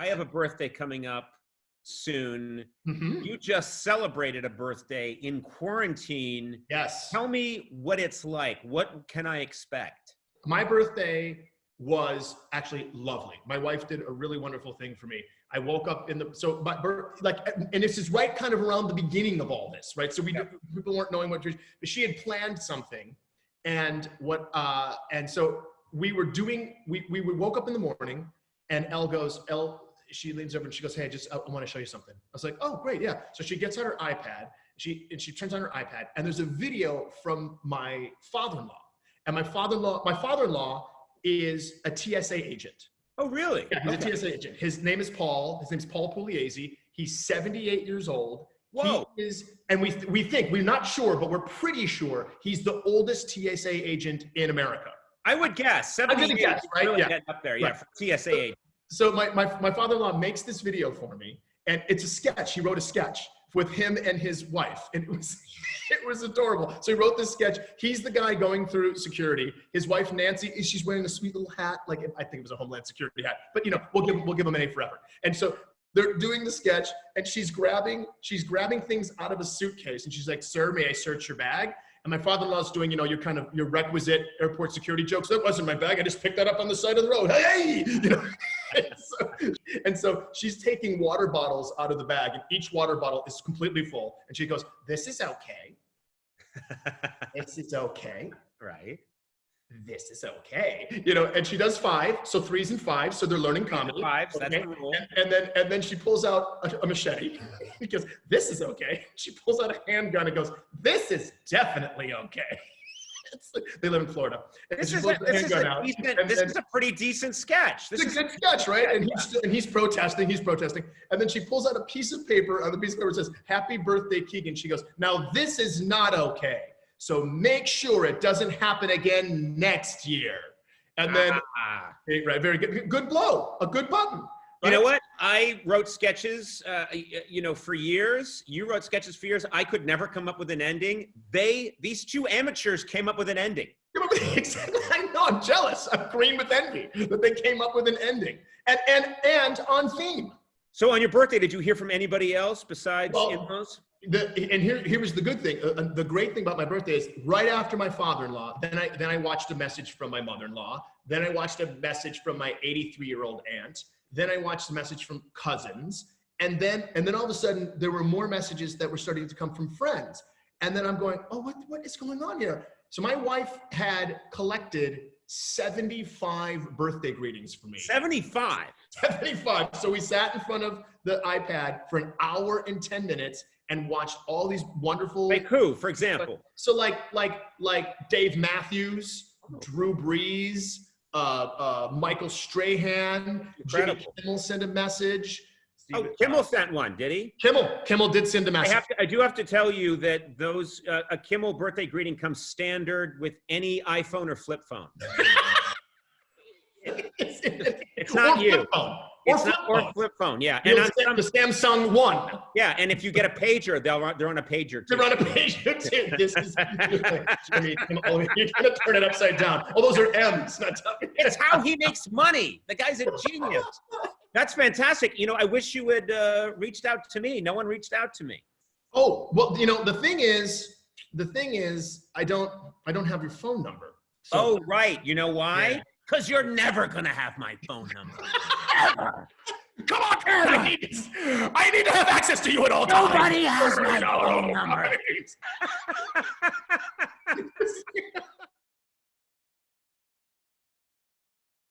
I have a birthday coming up soon. Mm-hmm. You just celebrated a birthday in quarantine. Yes. Tell me what it's like. What can I expect? My birthday was actually lovely. My wife did a really wonderful thing for me. I woke up and this is right kind of around the beginning of all this, right? So people weren't knowing what to do, but she had planned something, and so we woke up in the morning, and she leans over and she goes, "Hey, I want to show you something." I was like, "Oh, great, yeah." So she gets out her iPad, she turns on her iPad, and there's a video from my father-in-law, and my father-in-law is a TSA agent. Oh, really? Yeah, he's a TSA agent. His name is Paul. His name's Paul Pugliese. He's 78 years old. Whoa. He is, and we're not sure, but we're pretty sure he's the oldest TSA agent in America. I would guess. 70 years, guess, right? really Yeah. getting up there, yeah, Right. for TSA agent. So my father-in-law makes this video for me, and it's a sketch. He wrote a sketch with him and his wife, and it was adorable. So he wrote this sketch. He's the guy going through security. His wife Nancy, she's wearing a sweet little hat, like I think it was a Homeland Security hat, but we'll give him an A for effort. And so they're doing the sketch, and she's grabbing things out of a suitcase, and she's like, "Sir, may I search your bag?" And my father-in-law's doing, your requisite airport security jokes. "That wasn't my bag. I just picked that up on the side of the road. Hey!" And so she's taking water bottles out of the bag, and each water bottle is completely full. And she goes, "This is okay. This is okay. Right. This is okay." And she does 5, so 3s and 5s, so they're learning comedy. 5s, that's the rule. And then she pulls out a machete. He goes, "This is okay." She pulls out a handgun and goes, "This is definitely okay." They live in Florida. This is a pretty decent sketch. It's a good sketch, right? And he's protesting. And then she pulls out a piece of paper. On the piece of paper it says, "Happy birthday, Keegan." She goes, "Now this is not okay. So make sure it doesn't happen again next year." And then, right, very good. Good blow. A good button. You know what? I wrote sketches, for years. You wrote sketches for years. I could never come up with an ending. These two amateurs came up with an ending. I know, I'm jealous. I'm green with envy that they came up with an ending and on theme. So on your birthday, did you hear from anybody else besides in-laws? Here was the good thing. The great thing about my birthday is right after my father-in-law, then I watched a message from my mother-in-law. Then I watched a message from my 83-year-old aunt. Then I watched a message from cousins. And then all of a sudden there were more messages that were starting to come from friends. And then I'm going, "Oh, what is going on here?" So my wife had collected 75 birthday greetings for me. 75? 75. So we sat in front of the iPad for an hour and 10 minutes and watched all these wonderful. Like who, for example? So like Dave Matthews, Drew Brees, Michael Strahan, Jimmy Kimmel sent a message. Kimmel sent one, did he? Kimmel did send a message. I do have to tell you that those a Kimmel birthday greeting comes standard with any iPhone or flip phone. It's not you. Or flip phone, yeah. And on the Samsung One. Yeah, and if you get a pager, they're on a pager too. They're on a pager too. This is, Jimmy, you're gonna turn it upside down. Oh, those are M's, not W. It's how he makes money. The guy's a genius. That's fantastic. I wish you had reached out to me. No one reached out to me. Oh, well, the thing is, I don't have your phone number. So. Oh, right. You know why? Because you're never gonna have my phone number. Ever. Come on, Karen. I need to have access to you at all times. Nobody has my phone number.